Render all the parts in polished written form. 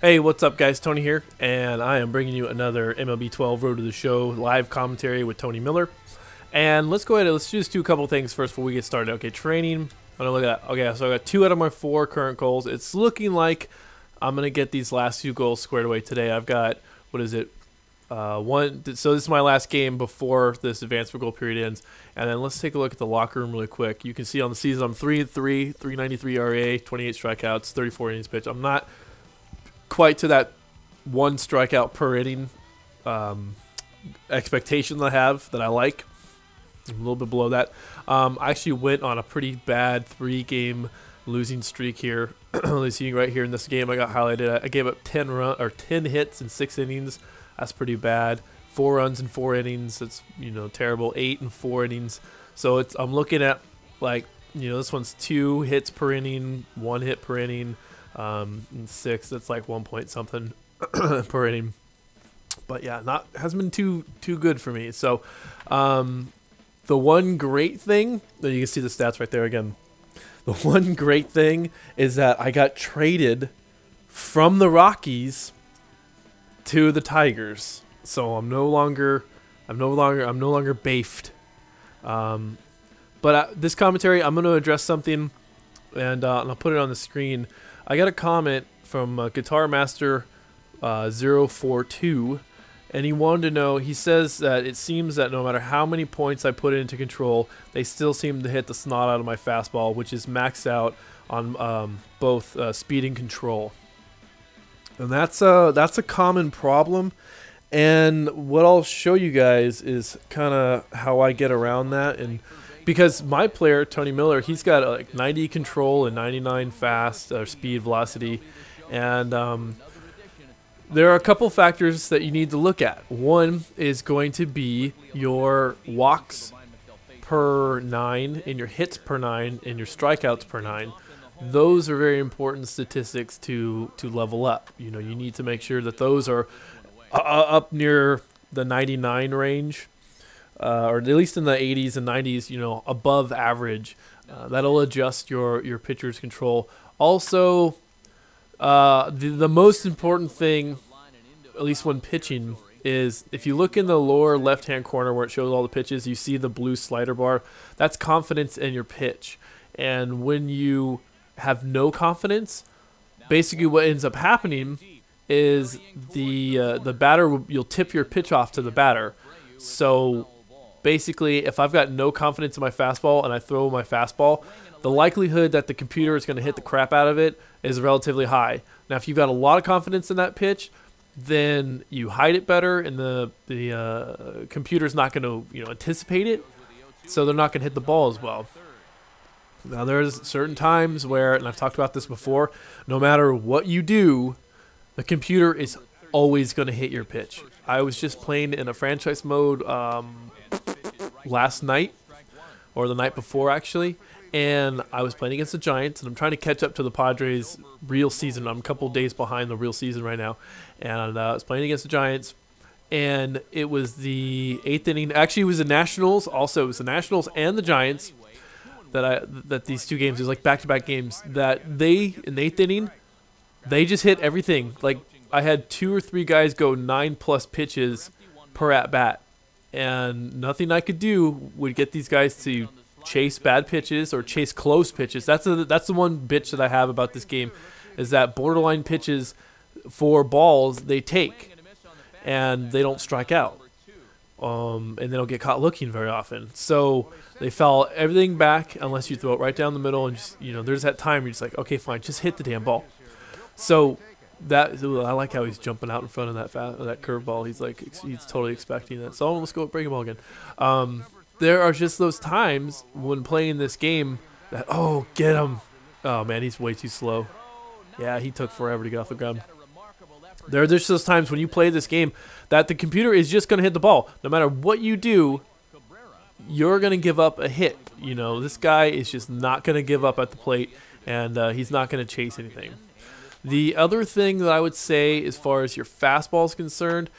Hey, what's up, guys? Tony here, and I am bringing you another MLB 12 Road to the Show live commentary with Tony Miller. And let's go ahead and let's just do a couple things first before we get started. Okay, training. I'm gonna look at that. Okay, so I got 2 out of my 4 current goals. It's looking like I'm gonna get these last 2 goals squared away today. I've got, what is it? One. So this is my last game before this advanced for goal period ends. And then let's take a look at the locker room really quick. You can see on the season I'm 3-3, 393 RA, 28 strikeouts, 34 innings pitched. I'm not quite to that 1 strikeout per inning expectation that I have that I like. I'm a little bit below that. I actually went on a pretty bad 3-game losing streak here. You see right here in this game I got highlighted. I gave up 10 hits in 6 innings. That's pretty bad. 4 runs in 4 innings. That's terrible. 8 in 4 innings. So I'm looking at like this one's 2 hits per inning, 1 hit per inning. And 6, that's like 1 point something per inning. But yeah, hasn't been too good for me. So the one great thing, you can see the stats right there again. The one great thing is that I got traded from the Rockies to the Tigers. So I'm no longer bafed. But this commentary, I'm going to address something, and I'll put it on the screen. I got a comment from Guitar Master 042, and he wanted to know, he says that it seems that no matter how many points I put into control, they still seem to hit the snot out of my fastball, which is maxed out on both speed and control. And that's a common problem, and what I'll show you guys is kind of how I get around that. And because my player, Tony Miller, he's got like 90 control and 99 fast speed velocity. And there are a couple factors that you need to look at. One is going to be your walks per 9 and your hits per 9 and your strikeouts per 9. Those are very important statistics to level up. You need to make sure that those are up near the 99 range. Or at least in the 80s and 90s, above average. That'll adjust your pitcher's control. Also, the most important thing, at least when pitching, is if you look in the lower left-hand corner where it shows all the pitches, you see the blue slider bar. That's confidence in your pitch. And when you have no confidence, basically what ends up happening is the batter, you'll tip your pitch off to the batter. So basically, if I've got no confidence in my fastball and I throw my fastball, the likelihood that the computer is going to hit the crap out of it is relatively high. Now, if you've got a lot of confidence in that pitch, then you hide it better, and the computer's not going to anticipate it, so they're not going to hit the ball as well. Now, there's certain times where, and I've talked about this before, no matter what you do, the computer is always going to hit your pitch. I was just playing in a franchise mode last night, or the night before actually, and I was playing against the Giants, and I'm trying to catch up to the Padres' real season. I'm a couple days behind the real season right now, and I was playing against the Giants, and it was the 8th inning. Actually, it was the Nationals. Also, it was the Nationals and the Giants that these 2 games, it was like back-to-back games, that they, in the 8th inning, they just hit everything. Like, I had 2 or 3 guys go 9+ pitches per at-bat, and nothing I could do would get these guys to chase bad pitches or chase close pitches. That's the one bitch that I have about this game, is that borderline pitches for balls they take, and they don't strike out, and they don't get caught looking very often. So they foul everything back unless you throw it right down the middle, and just, there's that time you're just like, okay, fine, just hit the damn ball. So I like how he's jumping out in front of that curveball. He's totally expecting that. So let's go break him ball again. There are just those times when playing this game that, oh, get him. Oh man, he's way too slow. Yeah, he took forever to get off the ground. There are just those times when you play this game that the computer is just going to hit the ball. No matter what you do, you're going to give up a hit. This guy is just not going to give up at the plate, and he's not going to chase anything. The other thing that I would say as far as your fastball is concerned,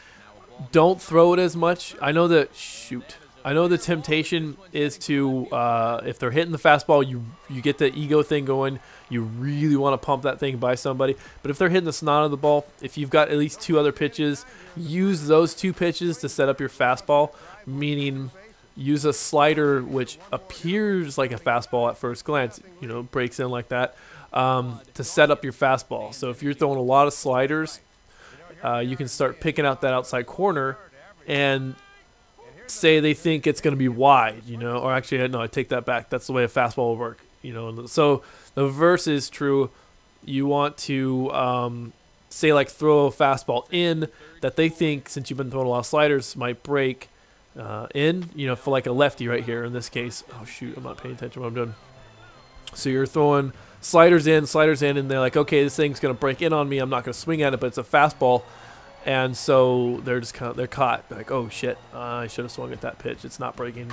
don't throw it as much. I know that, shoot, I know the temptation is to, if they're hitting the fastball, you get the ego thing going. You really want to pump that thing by somebody. But if they're hitting the snot of the ball, if you've got at least 2 other pitches, use those 2 pitches to set up your fastball, meaning use a slider which appears like a fastball at first glance, you know, breaks in like that, to set up your fastball. So if you're throwing a lot of sliders, you can start picking out that outside corner and say they think it's going to be wide, you know, or actually, no, I take that back. That's the way a fastball will work, you know. So the reverse is true. You want to, say, like, throw a fastball in that they think, since you've been throwing a lot of sliders, might break in, you know, for like a lefty right here in this case. Oh, shoot, I'm not paying attention to what I'm doing. So you're throwing sliders in, and they're like, okay, this thing's going to break in on me. I'm not going to swing at it, but it's a fastball. And so they're just they're caught. They're like, oh shit, I should have swung at that pitch. It's not breaking.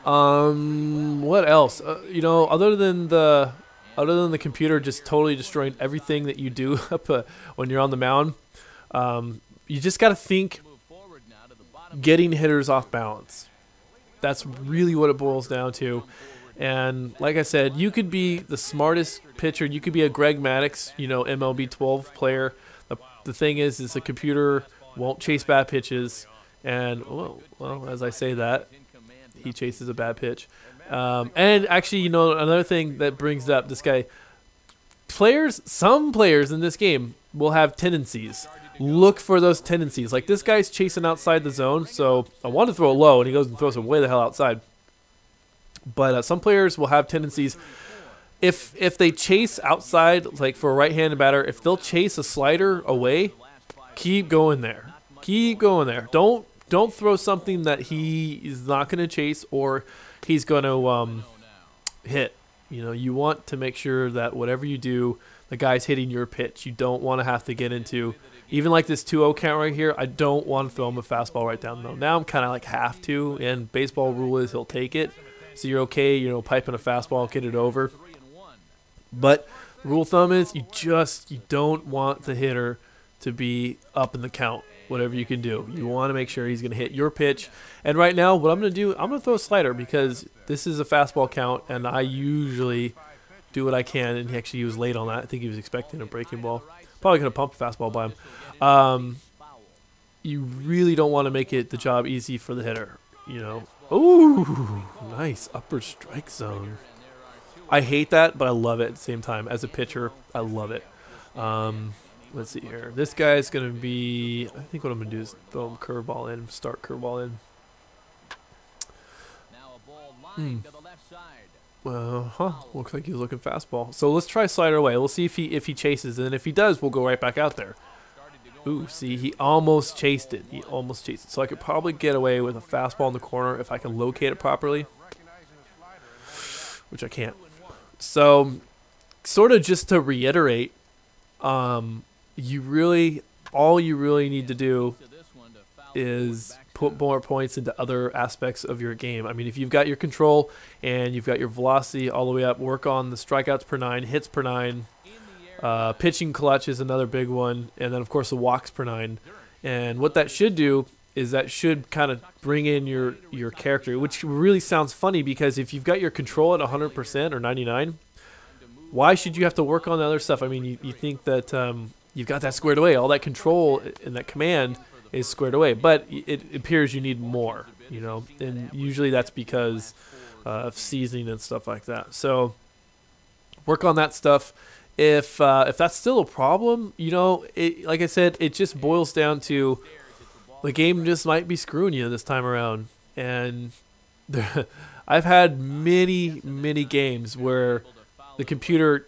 What else? You know, other than the computer just totally destroying everything that you do when you're on the mound, you just got to think getting hitters off balance. That's really what it boils down to. And like I said, you could be the smartest pitcher. You could be a Greg Maddux, you know, MLB 12 player. The thing is the computer won't chase bad pitches, and well, as I say that, he chases a bad pitch. And actually, you know, another thing that brings up this guy, some players in this game will have tendencies. Look for those tendencies. Like this guy's chasing outside the zone, so I want to throw it low, and he goes and throws it way the hell outside. But some players will have tendencies. If they chase outside, like for a right-handed batter, if they'll chase a slider away, keep going there. Keep going there. Don't throw something that he is not going to chase or he's going to hit. You know, you want to make sure that whatever you do, the guy's hitting your pitch. You don't want to have to get into, even like this 2-0 count right here, I don't want to throw him a fastball right down the middle. Now I'm kind of like have to, and baseball rule is he'll take it. So you're okay, you know, piping a fastball, get it over. But the rule of thumb is you don't want the hitter to be up in the count, whatever you can do. You want to make sure he's going to hit your pitch. And right now, what I'm going to do, I'm going to throw a slider because this is a fastball count, and I usually do what I can. And he was late on that. I think he was expecting a breaking ball. Probably going to pump a fastball by him. You really don't want to make it the job easy for the hitter, you know. Ooh, nice upper strike zone. I hate that, but I love it at the same time. As a pitcher, I love it. Let's see here. This guy's going to be, I think what I'm going to do is throw him curveball in, start curveball in. Looks like he's looking fastball. So let's try slider away. We'll see if he chases, and if he does, we'll go right back out there. Ooh, see, he almost chased it. So I could probably get away with a fastball in the corner if I can locate it properly, which I can't. So, sort of just to reiterate, all you really need to do is put more points into other aspects of your game. I mean, if you've got your control and you've got your velocity all the way up, work on the strikeouts per 9, hits per 9. Pitching clutch is another big one, and then of course the walks per 9. And what that should do is that should kind of bring in your character, which really sounds funny because if you've got your control at 100% or 99, why should you have to work on the other stuff? I mean, you think that you've got that squared away, all that control and that command is squared away, but it appears you need more, you know, and usually that's because of seasoning and stuff like that. So work on that stuff. If that's still a problem, you know, like I said, it just boils down to the game just might be screwing you this time around. And I've had many games where the computer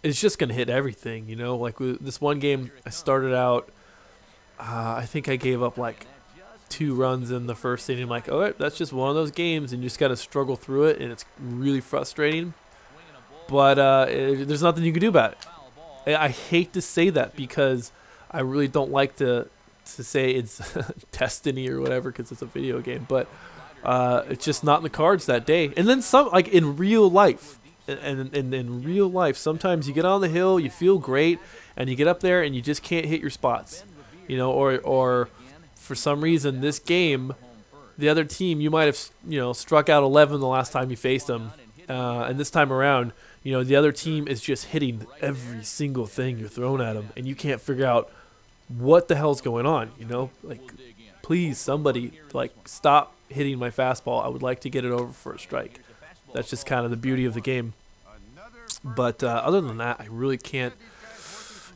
is just going to hit everything, you know. Like with this one game, I started out, I think I gave up like 2 runs in the first inning. I'm like, all right, that's just one of those games, and you just got to struggle through it, and it's really frustrating. But there's nothing you can do about it. I hate to say that because I really don't like to say it's destiny or whatever because it's a video game. But it's just not in the cards that day. And then some, like in real life, and in real life, sometimes you get on the hill, you feel great, and you get up there and you just can't hit your spots, you know, or for some reason this game the other team, you might have, struck out 11 the last time you faced them, and this time around, the other team is just hitting every single thing you're throwing at them, and you can't figure out what the hell's going on. Like, please, somebody, like, stop hitting my fastball. I would like to get it over for a strike. That's just kind of the beauty of the game. But other than that, I really can't.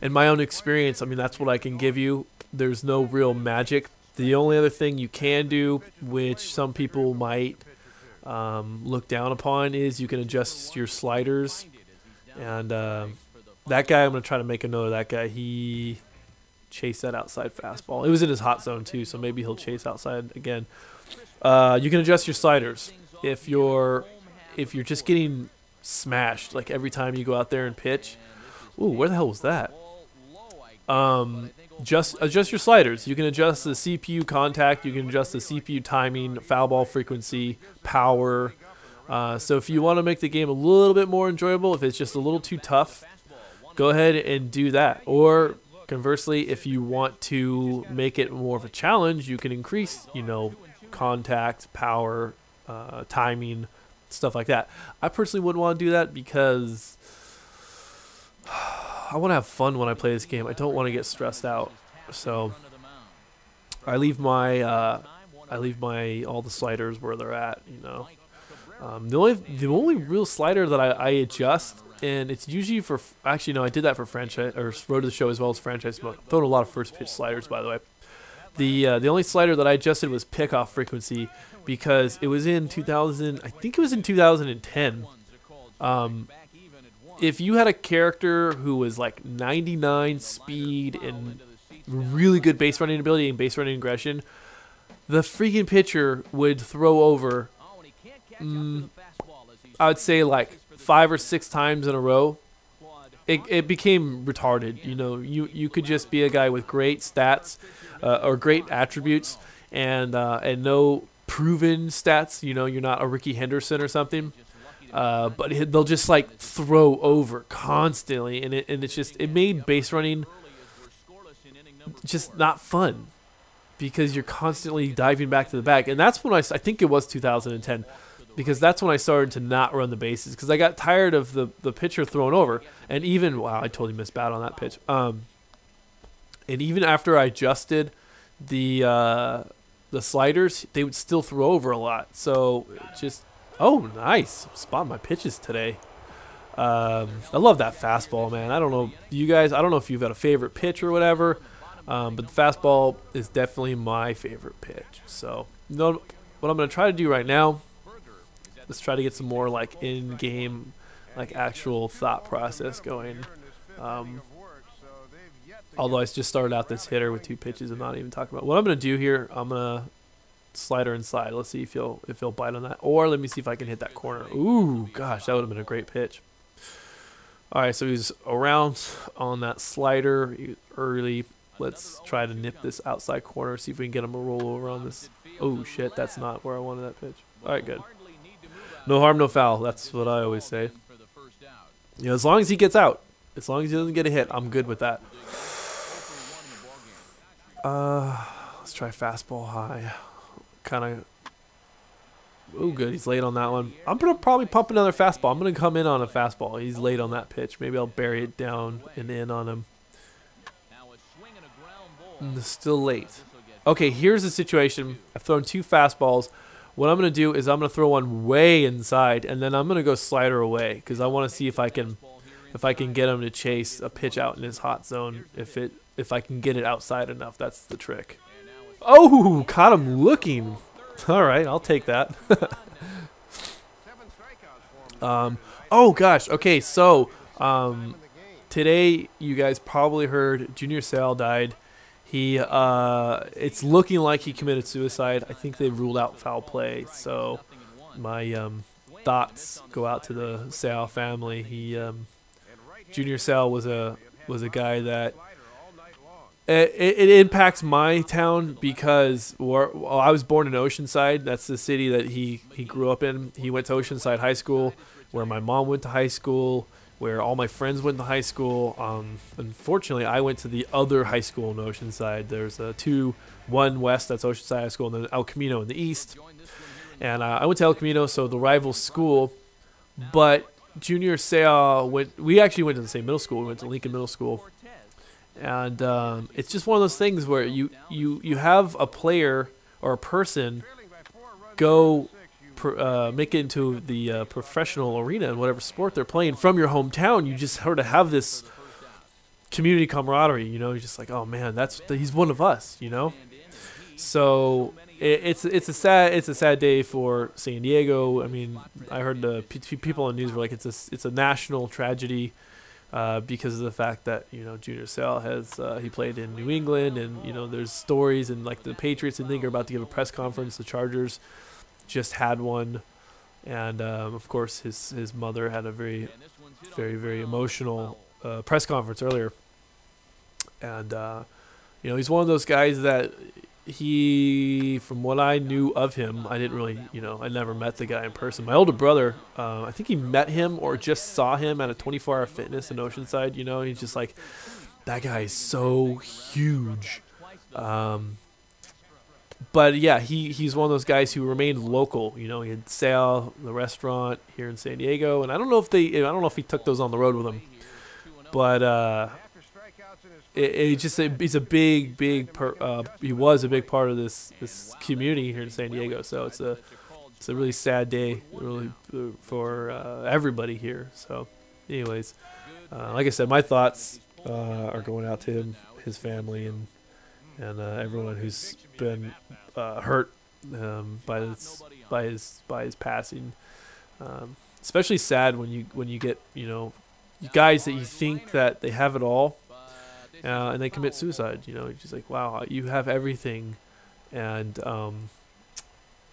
In my own experience, I mean, that's what I can give you. There's no real magic. The only other thing you can do, which some people might look down upon, is you can adjust your sliders. And that guy, I'm going to try to make a note of that guy. He chased that outside fastball. It was in his hot zone too, so maybe he'll chase outside again. You can adjust your sliders. If you're just getting smashed like every time you go out there and pitch. Ooh, where the hell was that? Just adjust your sliders. You can adjust the CPU contact. You can adjust the CPU timing, foul ball frequency, power. So if you want to make the game a little bit more enjoyable, if it's just a little too tough, go ahead and do that. Or conversely, if you want to make it more of a challenge, you can increase, contact, power, timing, stuff like that. I personally wouldn't want to do that because I want to have fun when I play this game. I don't want to get stressed out. So I leave my all the sliders where they're at. The only real slider that I adjust, and it's usually for actually no, I did that for franchise or Road to the Show as well as franchise mode. I've thrown a lot of first pitch sliders, by the way. The only slider that I adjusted was pickoff frequency because it was in 2000. I think it was in 2010. If you had a character who was like 99 speed and really good base running ability and base running aggression, the freaking pitcher would throw over, I would say like 5 or 6 times in a row. It became retarded. You could just be a guy with great stats or great attributes and no proven stats. You're not a Ricky Henderson or something. But they'll just like throw over constantly, and it made base running just not fun because you're constantly diving back to the bag, and that's when I think it was 2010, because that's when I started to not run the bases because I got tired of the pitcher throwing over, and even wow, I totally missed bat on that pitch. And even after I adjusted the sliders, they would still throw over a lot, so just. Oh, nice. Spot my pitches today. I love that fastball, man. I don't know you guys. I don't know if you've got a favorite pitch or whatever, but the fastball is definitely my favorite pitch. So, what I'm going to try to do right now, let's try to get some more like in-game, like actual thought process going. Although I just started out this hitter with 2 pitches and not even talking about what I'm going to do here. I'm going to slider inside. Let's see if he'll bite on that, or let me see if I can hit that corner. Ooh, gosh, that would have been a great pitch. All right, so he's around on that slider early. Let's try to nip this outside corner, see if we can get him a roll over on this. Oh shit, that's not where I wanted that pitch. All right, good. No harm, no foul. That's what I always say. As long as he gets out, as long as he doesn't get a hit, I'm good with that. Let's try fastball high. Kind of. Oh, good. He's late on that one. I'm going to probably pump another fastball. I'm going to come in on a fastball. He's late on that pitch. Maybe I'll bury it down and in on him. Still late. Okay, here's the situation. I've thrown 2 fastballs. What I'm going to do is I'm going to throw one way inside, and then I'm going to go slider away because I want to see if I can get him to chase a pitch out in his hot zone. If I can get it outside enough, that's the trick. Oh, caught him looking. All right, I'll take that. Oh, gosh. Okay, so today you guys probably heard Junior Seau died. It's looking like he committed suicide. I think they've ruled out foul play. So my thoughts go out to the Seau family. Junior Seau was a guy that it impacts my town because I was born in Oceanside. That's the city that he grew up in. He went to Oceanside High School, where my mom went to high school. where all my friends went to high school. Unfortunately, I went to the other high school in Oceanside. There's one west, that's Oceanside High School, and then El Camino in the east. And I went to El Camino, so the rival school. But Junior Seau we actually went to the same middle school. We went to Lincoln Middle School. And it's just one of those things where you have a player or a person go make it into the professional arena in whatever sport they're playing from your hometown. You just sort of have this community camaraderie, you know. You're just like, oh man, he's one of us, you know. So it's a sad day for San Diego. I mean, I heard the people on the news were like, it's a national tragedy. Because of the fact that, you know, Junior Seau he played in New England, and, you know, there's stories, and like the Patriots, I think, are about to give a press conference. The Chargers just had one, and of course his mother had a very, very, very emotional press conference earlier. And you know, he's one of those guys that from what I knew of him, I didn't really, you know, I never met the guy in person. My older brother, I think he met him or just saw him at a 24-hour fitness in Oceanside, you know. He's just like, that guy is so huge. But yeah, he's one of those guys who remained local, you know. He had Seau, the restaurant here in San Diego, and I don't know if he took those on the road with him, but he's a big he was a big part of this community here in San Diego. So it's a really sad day, really, for everybody here. So anyways, like I said, my thoughts are going out to him, his family, and everyone who's been hurt by his passing. Especially sad when you get, you know, guys that you think that they have it all, and they commit suicide. You know, you're just like, wow, you have everything, and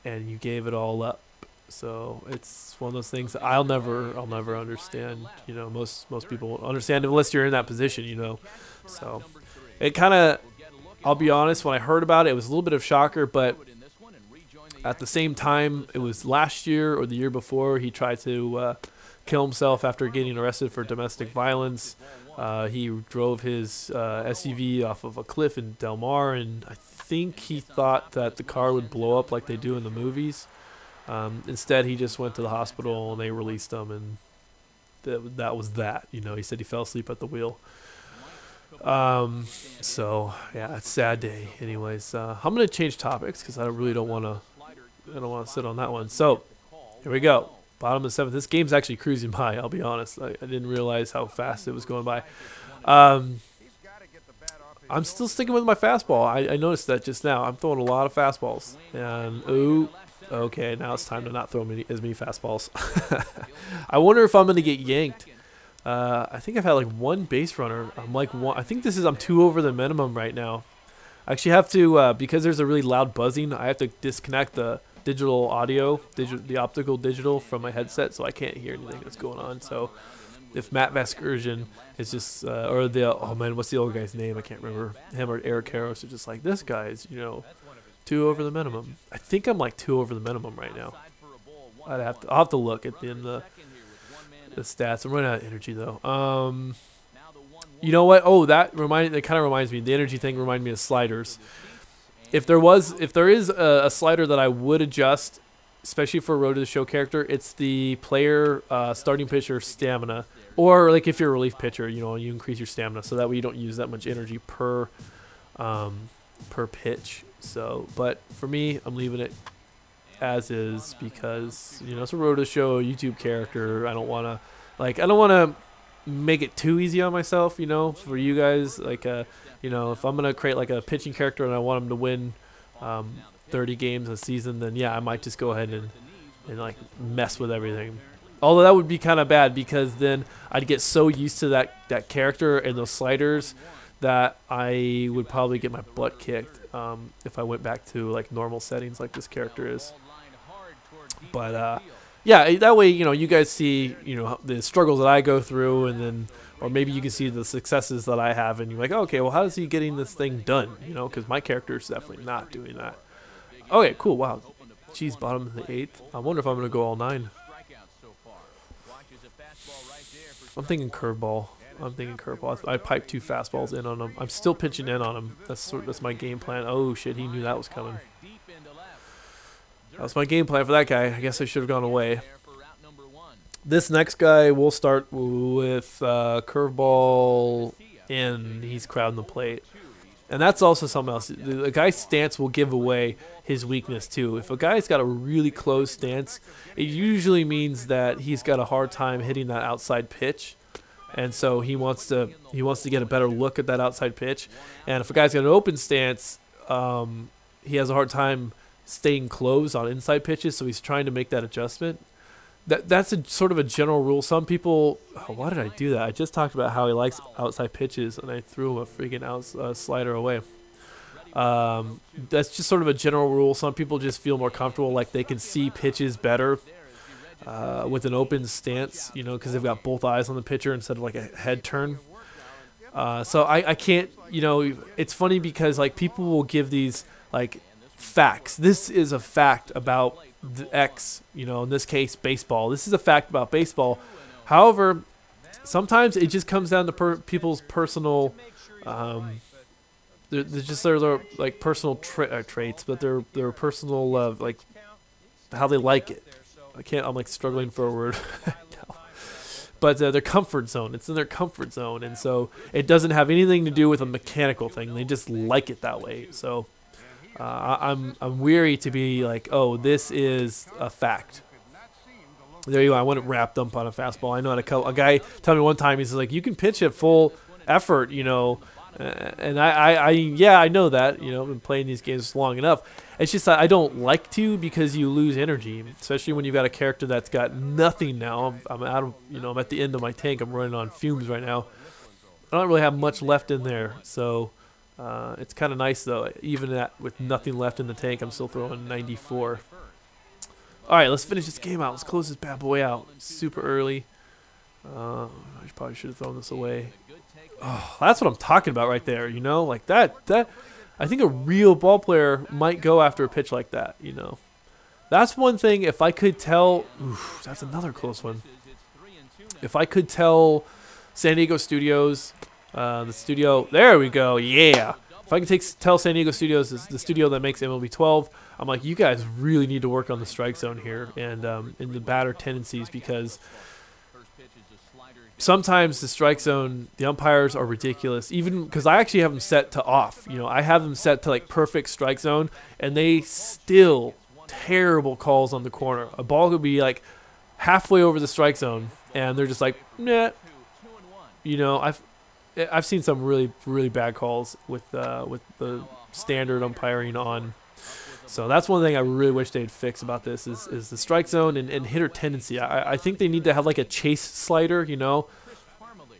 you gave it all up. So it's one of those things that I'll never understand. You know, most people won't understand unless you're in that position. You know, so it kind of, I'll be honest, when I heard about it, it was a little bit of a shocker, but at the same time, it was last year or the year before, he tried to kill himself after getting arrested for domestic violence. He drove his SUV off of a cliff in Del Mar, and I think he thought that the car would blow up like they do in the movies. Instead, he just went to the hospital, and they released him, and that was that. You know, he said he fell asleep at the wheel. So yeah, it's a sad day. Anyways, I'm gonna change topics because I really don't want to sit on that one. So here we go. Bottom of the seventh. This game's actually cruising by. I'll be honest. I didn't realize how fast it was going by. I'm still sticking with my fastball. I noticed that just now. I'm throwing a lot of fastballs. And ooh, okay, now it's time to not throw as many fastballs. I wonder if I'm gonna get yanked. I think I've had like one base runner. I think I'm 2 over the minimum right now. I actually have to, because there's a really loud buzzing, I have to disconnect the digital audio, the optical digital from my headset, so I can't hear anything that's going on. So if Matt Vasgersian is just, or oh man, what's the old guy's name? I can't remember. Him or Eric Karros are just like, this guy's, you know, 2 over the minimum. I think I'm like 2 over the minimum right now. I'll have to look at the stats. I'm running out of energy though. You know what? Oh, that kind of reminds me. The energy thing reminded me of sliders. If there is a slider that I would adjust, especially for a Road to the Show character, it's the player starting pitcher stamina, or like if you're a relief pitcher, you know, you increase your stamina so that way you don't use that much energy per pitch. So, but for me, I'm leaving it as is because, you know, it's a Road to the Show YouTube character. I don't want to make it too easy on myself, you know, for you guys. Like, you know, if I'm going to create like a pitching character and I want him to win 30 games a season, then yeah, I might just go ahead and like mess with everything. Although that would be kind of bad because then I'd get so used to that character and those sliders that I would probably get my butt kicked if I went back to like normal settings like this character is. But yeah, that way, you know, you guys see, you know, the struggles that I go through, and then, or maybe you can see the successes that I have, and you're like, oh, okay, well, how is he getting this thing done? You know, because my character is definitely not doing that. Okay, cool, wow. Jeez, bottom of the 8th. I wonder if I'm going to go all 9. I'm thinking curveball. I piped 2 fastballs in on him. I'm still pitching in on him. That's my game plan. Oh shit, he knew that was coming. That was my game plan for that guy. I guess I should have gone away. This next guy, we'll start with curveball in. He's crowding the plate. And that's also something else. The guy's stance will give away his weakness too. If a guy's got a really close stance, it usually means that he's got a hard time hitting that outside pitch. And so he wants to get a better look at that outside pitch. And if a guy's got an open stance, he has a hard time staying close on inside pitches, so he's trying to make that adjustment. That's a sort of a general rule. Some people, why did I do that? I just talked about how he likes outside pitches, and I threw him a freaking slider away. That's just sort of a general rule. Some people just feel more comfortable, like they can see pitches better with an open stance, you know, because they've got both eyes on the pitcher instead of like a head turn. So I can't, you know, it's funny because like people will give these like facts. This is a fact about the X, you know, in this case, baseball. This is a fact about baseball. However, sometimes it just comes down to people's personal, they're just their like personal traits, but their personal like how they like it. I'm like struggling for a word. No. But their comfort zone. It's in their comfort zone, and so it doesn't have anything to do with a mechanical thing. They just like it that way. So I'm weary to be like, oh, this is a fact. There you go. I wouldn't wrap dump on a fastball. I know a guy told me one time, he's like, you can pitch at full effort, you know. And I know that, you know, I've been playing these games long enough. It's just that I don't like to, because you lose energy, especially when you've got a character that's got nothing now. I'm out of, you know, I'm at the end of my tank. I'm running on fumes right now. I don't really have much left in there, so it's kind of nice though. Even with nothing left in the tank, I'm still throwing 94. All right, let's finish this game out. Let's close this bad boy out super early. I probably should have thrown this away. Oh, that's what I'm talking about right there, you know? Like that I think a real ball player might go after a pitch like that, you know? That's one thing. If I could tell, that's another close one. If I could tell San Diego Studios, the studio, there we go, yeah. If I could tell San Diego Studios, the studio that makes MLB 12, I'm like, you guys really need to work on the strike zone here and in the batter tendencies, because sometimes the strike zone, the umpires are ridiculous. Even because I actually have them set to off. You know, I have them set to like perfect strike zone, and they still terrible calls on the corner. A ball could be like halfway over the strike zone, and they're just like, nah. You know, I've seen some really bad calls with the standard umpiring on. So that's one thing I really wish they'd fix about this is the strike zone and hitter tendency. I think they need to have like a chase slider, you know.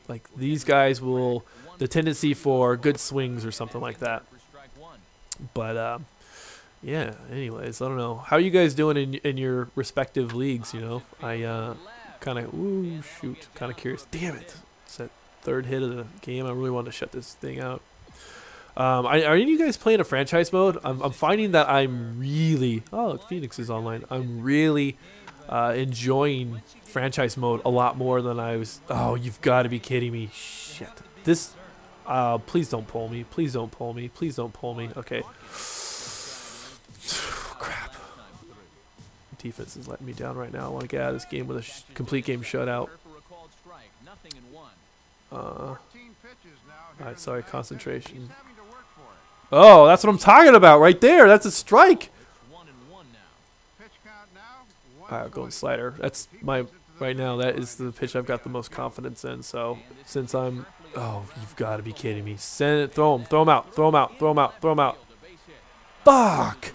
Like these guys will, the tendency for good swings or something like that. But yeah, anyways, I don't know. How are you guys doing in your respective leagues, you know? I kind of curious. Damn it. It's that third hit of the game. I really wanted to shut this thing out. Are any of you guys playing a franchise mode? I'm finding that I'm really... Oh, Phoenix is online. I'm really enjoying franchise mode a lot more than I was... Oh, you've got to be kidding me. Shit. This... please don't pull me. Please don't pull me. Please don't pull me. Okay. Crap. Defense is letting me down right now. I want to get out of this game with a complete game shutout. Alright, sorry, concentration. Oh, that's what I'm talking about right there. That's a strike. Alright, going slider. That's my, right now, that is the pitch I've got the most confidence in. So, since I'm, oh, you've got to be kidding me. Send it, throw him out, throw him out, throw him out, throw him out. Fuck.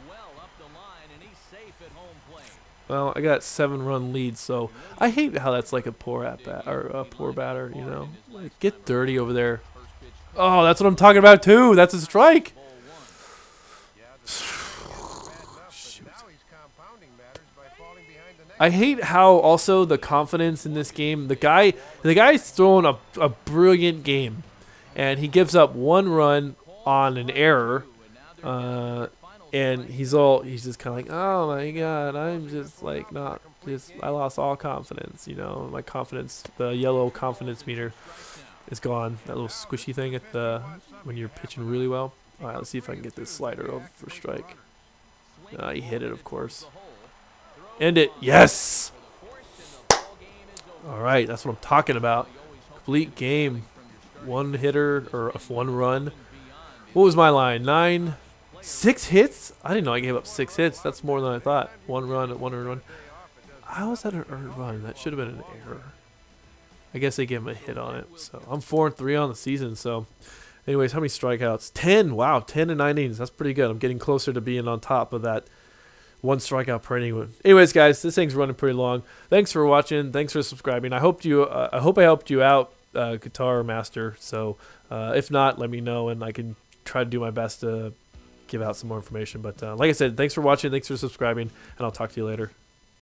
Well, I got 7-run lead, so I hate how that's like a poor at-bat, or a poor batter, you know. Like, get dirty over there. Oh, that's what I'm talking about too. That's a strike. Shoot. I hate how also the confidence in this game. The guy's throwing a brilliant game, and he gives up 1 run on an error. And he's just kind of like, oh my god, I'm just like not I lost all confidence. You know, my confidence, the yellow confidence meter, is gone. That little squishy thing at the when you're pitching really well. All right, let's see if I can get this slider over for strike. He hit it, of course. End it. Yes. All right, that's what I'm talking about. Complete game. One hitter or 1 run. What was my line? 6 hits? I didn't know I gave up 6 hits. That's more than I thought. 1 run, 1 earned run. How is that an earned run? That should have been an error. I guess they gave him a hit on it. So I'm 4-3 on the season. So, anyways, how many strikeouts? 10. Wow, 10 and 9 innings. That's pretty good. I'm getting closer to being on top of that 1 strikeout per inning. Anyways, guys, this thing's running pretty long. Thanks for watching. Thanks for subscribing. I hope I helped you out, Guitar Master. So if not, let me know and I can try to do my best to give out some more information. But like I said, thanks for watching. Thanks for subscribing, and I'll talk to you later.